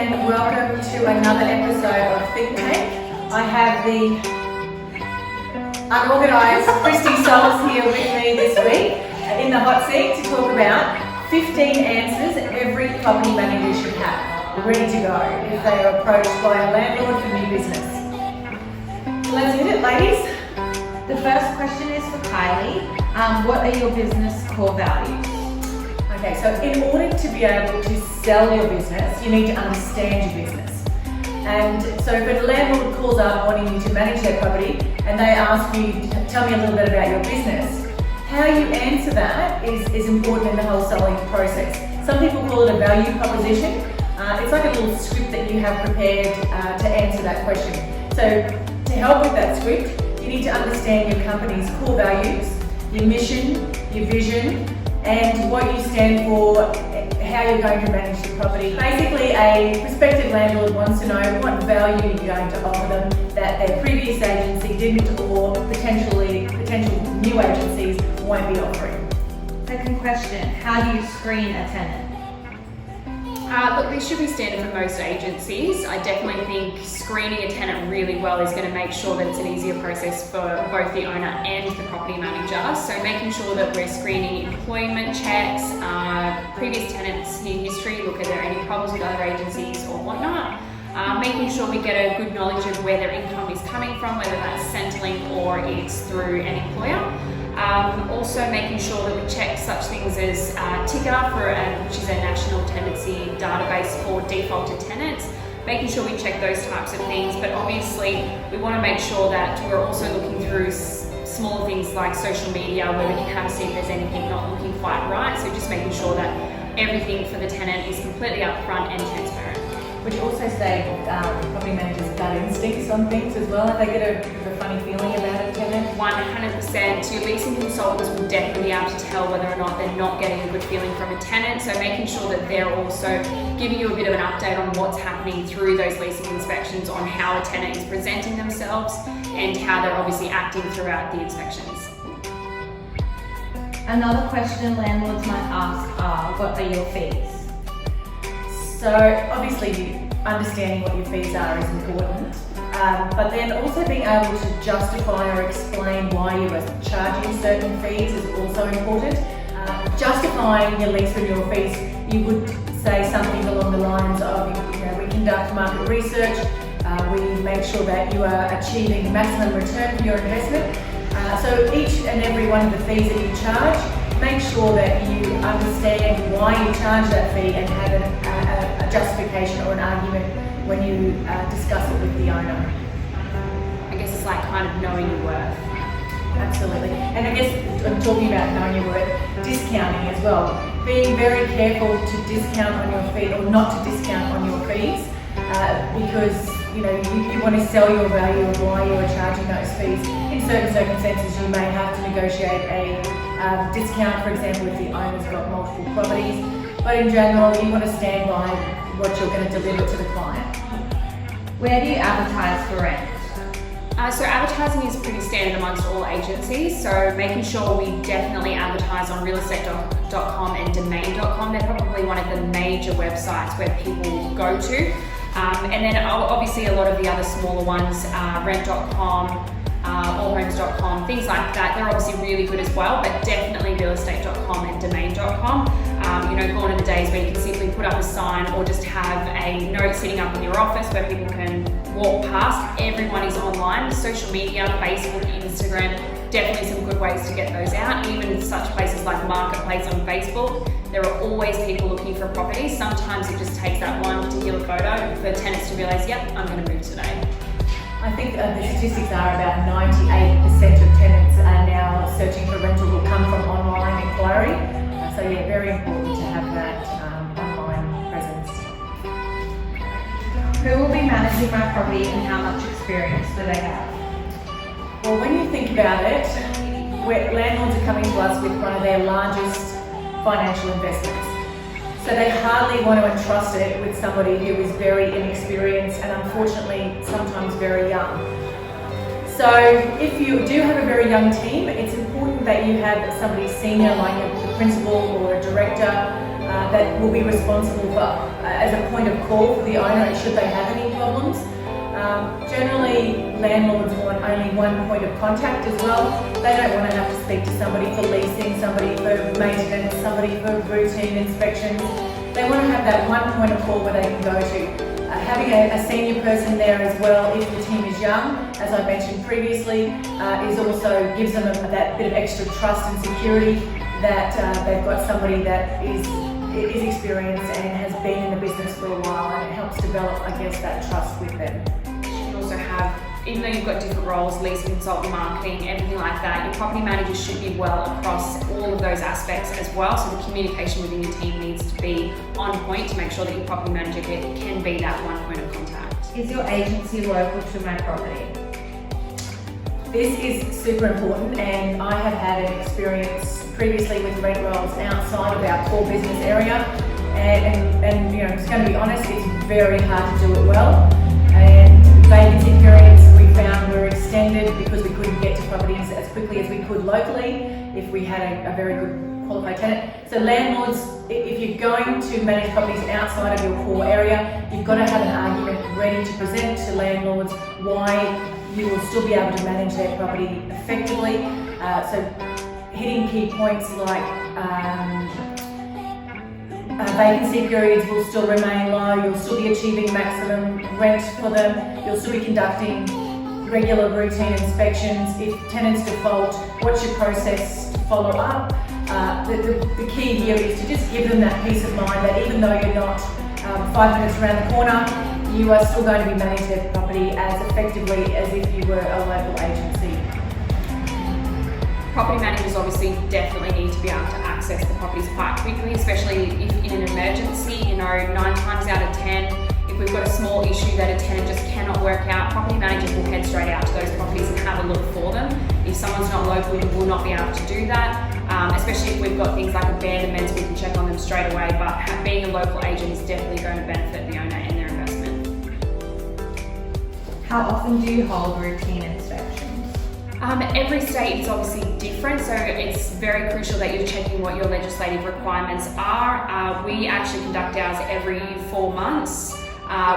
and welcome to another episode of Think Tank. I have the unorganised Christy Solis here with me this week in the hot seat to talk about 15 answers every property manager should have, ready to go if they are approached by a landlord for new business. Let's hit it, ladies. The first question is for Kylie. What are your business core values? Okay, so in order to be able to sell your business, you need to understand your business. And so if a landlord calls up wanting you to manage their property and they ask you, tell me a little bit about your business, how you answer that is important in the whole selling process. Some people call it a value proposition. It's like a little script that you have prepared to answer that question. So to help with that script, you need to understand your company's core values, your mission, your vision, and what you stand for, how you're going to manage the property. Basically, a prospective landlord wants to know what value you're going to offer them that their previous agency didn't, or potential new agencies won't be offering. Second question, how do you screen a tenant? Look, this should be standard for most agencies. I definitely think screening a tenant really well is going to make sure that it's an easier process for both the owner and the property manager. So making sure that we're screening employment checks, previous tenants' history, look at there any problems with other agencies or whatnot. Making sure we get a good knowledge of where their income is coming from, whether that's Centrelink or it's through an employer. Also making sure that we check such things as TICA, which is a national tenancy database for defaulted tenants, making sure we check those types of things, but obviously we want to make sure that we're also looking through smaller things like social media where we can have a see if there's anything not looking quite right, so just making sure that everything for the tenant is completely upfront and transparent. Would you also say property managers gut instincts on things as well? If they get a funny feeling about a tenant? 100%. Your leasing consultants will definitely be able to tell whether or not they're not getting a good feeling from a tenant. So making sure that they're also giving you a bit of an update on what's happening through those leasing inspections, on how a tenant is presenting themselves and how they're obviously acting throughout the inspections. Another question landlords might ask are, what are your fees? So obviously understanding what your fees are is important, but then also being able to justify or explain why you are charging certain fees is also important. Justifying your lease renewal fees, you would say something along the lines of, we conduct market research, we make sure that you are achieving maximum return for your investment. So each and every one of the fees that you charge, make sure that you understand why you charge that fee and have a justification or an argument when you discuss it with the owner. I guess it's like kind of knowing your worth. Absolutely. And I guess I'm talking about knowing your worth, discounting as well. Being very careful to discount on your fee or not to discount on your fees because you want to sell your value of why you are charging those fees. In certain circumstances you may have to negotiate a discount, for example, if the owner's got multiple properties, but in general you want to stand by what you're going to deliver to the client. Where do you advertise for rent? So advertising is pretty standard amongst all agencies, so making sure we definitely advertise on realestate.com and domain.com. They're probably one of the major websites where people go to. And then obviously a lot of the other smaller ones, rent.com, allhomes.com, things like that, they're obviously really good as well, but definitely realestate.com and domain.com. Gone are the days where you can simply put up a sign or just have a note sitting up in your office where people can walk past. Everyone is online, social media, Facebook, Instagram, definitely some good ways to get those out. Even such places like Marketplace on Facebook, there are always people looking for properties. Sometimes it just takes that one particular photo for tenants to realise, yep, I'm going to move today. I think the statistics are about 98% of tenants are now searching for rental will come from online inquiry. So yeah, very important to have that online presence. Who will be managing my property and how much experience do they have? Well, when you think about it, landlords are coming to us with one of their largest financial investments. So they hardly want to entrust it with somebody who is very inexperienced and unfortunately sometimes very young. So if you do have a very young team, it's important that you have somebody senior like the principal or a director that will be responsible for as a point of call for the owner should they have any problems. Generally, landlords want only one point of contact as well. They don't want to have to speak to somebody for leasing, somebody for maintenance, somebody for routine inspections. They want to have that one point of call where they can go to. Having a senior person there as well, if the team is young, as I mentioned previously, is also gives them that bit of extra trust and security that they've got somebody that is experienced and has been in the business for a while, and it helps develop, I guess, that trust with them. You also have, even though you've got different roles, leasing consultant, marketing, everything like that, your property manager should be well across all of those aspects as well. So the communication within your team needs to be on point to make sure that your property manager can be that one point of contact. Is your agency local to my property? This is super important, and I have had an experience previously with rent rolls outside of our core business area, and you know, I'm just going to be honest, it's very hard to do it well. And vacancy periods we found were extended because we couldn't get to properties as quickly as we could locally if we had a very good qualified tenant. So landlords, if you're going to manage properties outside of your core area, you've got to have an argument ready to present to landlords why you will still be able to manage their property effectively. So hitting key points like vacancy periods will still remain low, you'll still be achieving maximum rent for them, you'll still be conducting regular routine inspections. If tenants default, what's your process to follow up? The key here is to just give them that peace of mind that even though you're not 5 minutes around the corner, you are still going to be managing their property as effectively as if you were a local agency. Property managers obviously definitely need to be able to access the properties quite quickly, especially if in an emergency. You know, 9 times out of 10, if we've got a small issue that a tenant just cannot work out, property managers will head straight out to those properties and have a look for them. If someone's not local, we will not be able to do that, especially if we've got things like abandonments, we can check on them straight away, but being a local agent is definitely going to benefit the owner and their investment. How often do you hold routine inspections? Every state is obviously different, so it's very crucial that you're checking what your legislative requirements are. We actually conduct ours every 4 months.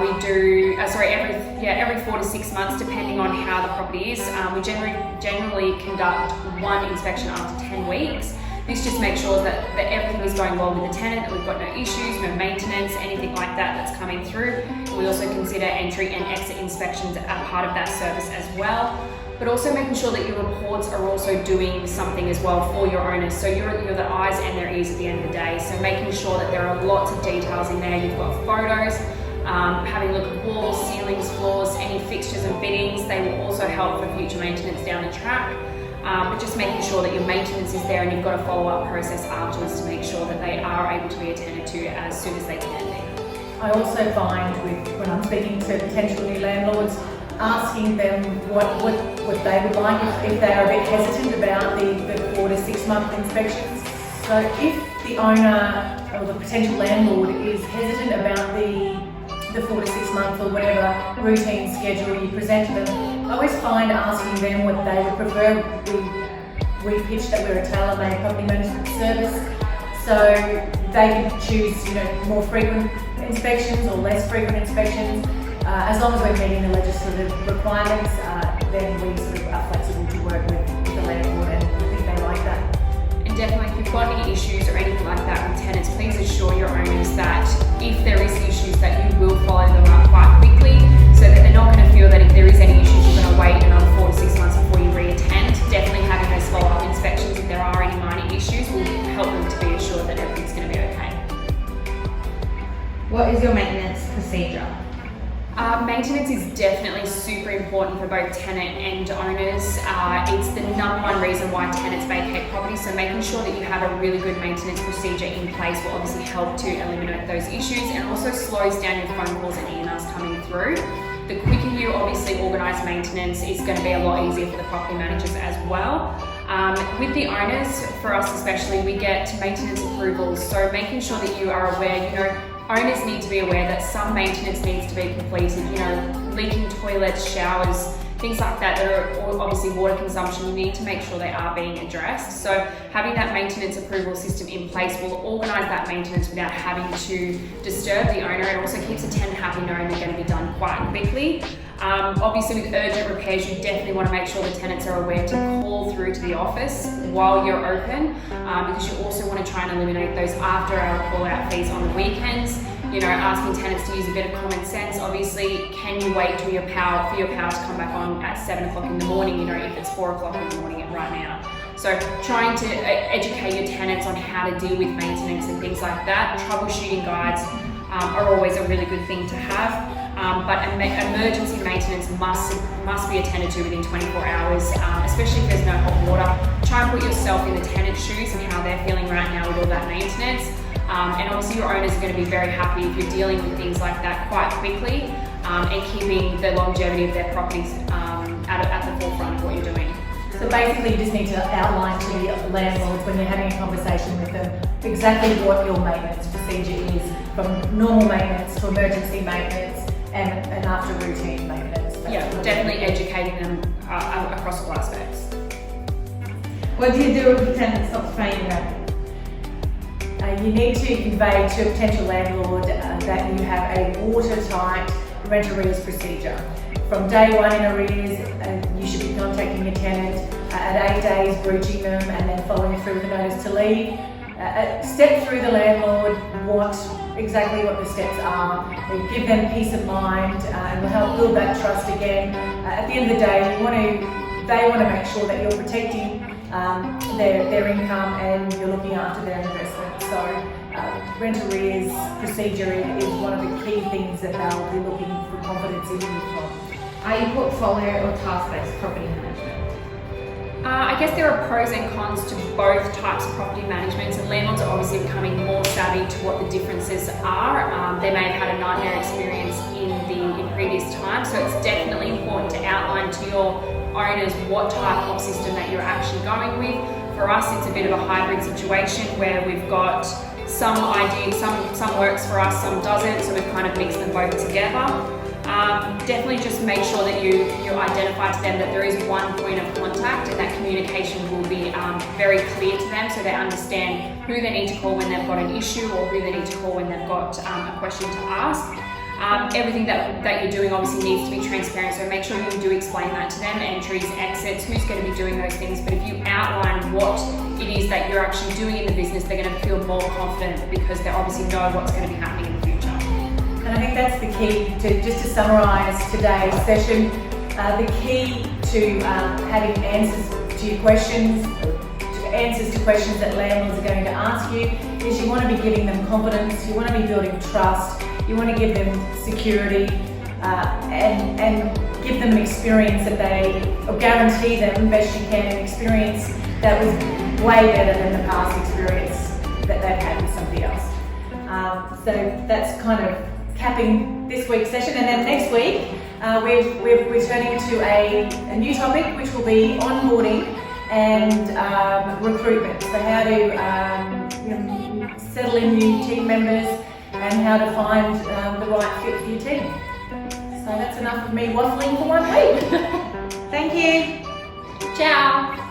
We do, every 4 to 6 months, depending on how the property is. We generally conduct one inspection after 10 weeks. This just makes sure that everything is going well with the tenant, that we've got no issues, no maintenance, anything like that that's coming through. We also consider entry and exit inspections as part of that service as well. But also making sure that your reports are also doing something as well for your owners. So you're the eyes and their ears at the end of the day. So making sure that there are lots of details in there. You've got photos, having a look at walls, ceilings, floors, any fixtures and fittings. They will also help for future maintenance down the track. But just making sure that your maintenance is there and you've got a follow-up process afterwards to make sure that they are able to be attended to as soon as they can be. I also find when I'm speaking to potential new landlords, asking them what they would like if they are a bit hesitant about the 4 to 6 month inspections. So if the owner or the potential landlord is hesitant about the 4 to 6 month or whatever routine schedule you present to them, I always find asking them what they would prefer. We pitch that we're a tailor-made property management service, so they can choose more frequent inspections or less frequent inspections. As long as we're meeting the legislative requirements, then we sort of are flexible to work with the landlord, and I think they like that. And definitely, if you've got any issues or anything like that with tenants, please assure your owners that if there is issues, that you will follow them up quite quickly, so that they're not going to feel that if there is any issues, you're going to wait another 4 to 6 months before you re-attend. Definitely having those follow-up inspections, if there are any minor issues, will help them to be assured that everything's going to be okay. What is your maintenance procedure? Maintenance is definitely super important for both tenant and owners. It's the #1 reason why tenants vacate property, so making sure that you have a really good maintenance procedure in place will obviously help to eliminate those issues, and also slows down your phone calls and emails coming through. The quicker you obviously organise maintenance is going to be a lot easier for the property managers as well. With the owners, for us especially, we get maintenance approvals, so making sure that you are aware, owners need to be aware that some maintenance needs to be completed, leaking toilets, showers, things like that are obviously water consumption. You need to make sure they are being addressed. So having that maintenance approval system in place will organise that maintenance without having to disturb the owner. It also keeps a tenant happy knowing they're going to be done quite quickly. Obviously with urgent repairs, you definitely want to make sure the tenants are aware to call through to the office while you're open, because you also want to try and eliminate those after-hour call-out fees on the weekends. You know, asking tenants to use a bit of common sense. Obviously, can you wait till for your power to come back on at 7 o'clock in the morning, you know, if it's 4 o'clock in the morning right now. So trying to educate your tenants on how to deal with maintenance and things like that. Troubleshooting guides are always a really good thing to have. But emergency maintenance must be attended to within 24 hours, especially if there's no hot water. Try and put yourself in the tenant's shoes and how they're feeling right now with all that maintenance. And obviously your owners are going to be very happy if you're dealing with things like that quite quickly and keeping the longevity of their properties at the forefront of what you're doing. So basically you just need to outline to the landlords when you're having a conversation with them exactly what your maintenance procedure is, from normal maintenance to emergency maintenance and after routine maintenance. Yeah, definitely educating them across all aspects. What do you do if the tenant stops paying rent? You need to convey to a potential landlord that you have a watertight rent arrears procedure. From day one in arrears, you should be contacting your tenant at 8 days, breaching them, and then following through with a notice to leave. Step through the landlord, exactly what the steps are. Give them peace of mind and will help build that trust again. At the end of the day, they want to make sure that you're protecting their income and you're looking after their investment. So rent arrears procedure is one of the key things that they'll be looking for confidence in you from. Are you portfolio or task-based property management? I guess there are pros and cons to both types of property management, and landlords are obviously becoming more savvy to what the differences are. They may have had a nightmare experience in previous times, so it's definitely important to outline to your owners what type of system that you're actually going with. For us, it's a bit of a hybrid situation where we've got some ideas, some works for us, some doesn't, so we've kind of mixed them both together. Definitely just make sure that you identify to them that there is one point of contact and that communication will be very clear to them so they understand who they need to call when they've got an issue or who they need to call when they've got a question to ask. Everything that you're doing obviously needs to be transparent, so make sure you do explain that to them, entries, exits, who's going to be doing those things. But if you outline what it is that you're actually doing in the business, they're going to feel more confident because they obviously know what's going to be happening in the future. And I think that's the key just to summarise today's session. The key to having answers to your questions, answers to questions that landlords are going to ask you, is you want to be giving them confidence, you want to be building trust, you want to give them security and give them an experience or guarantee them best you can an experience that was way better than the past experience that they've had with somebody else. So that's kind of capping this week's session, and then next week we're returning to a new topic which will be onboarding and recruitment. So how to settle in new team members and how to find the right fit for your team. So that's enough of me waffling for 1 week. Thank you. Ciao.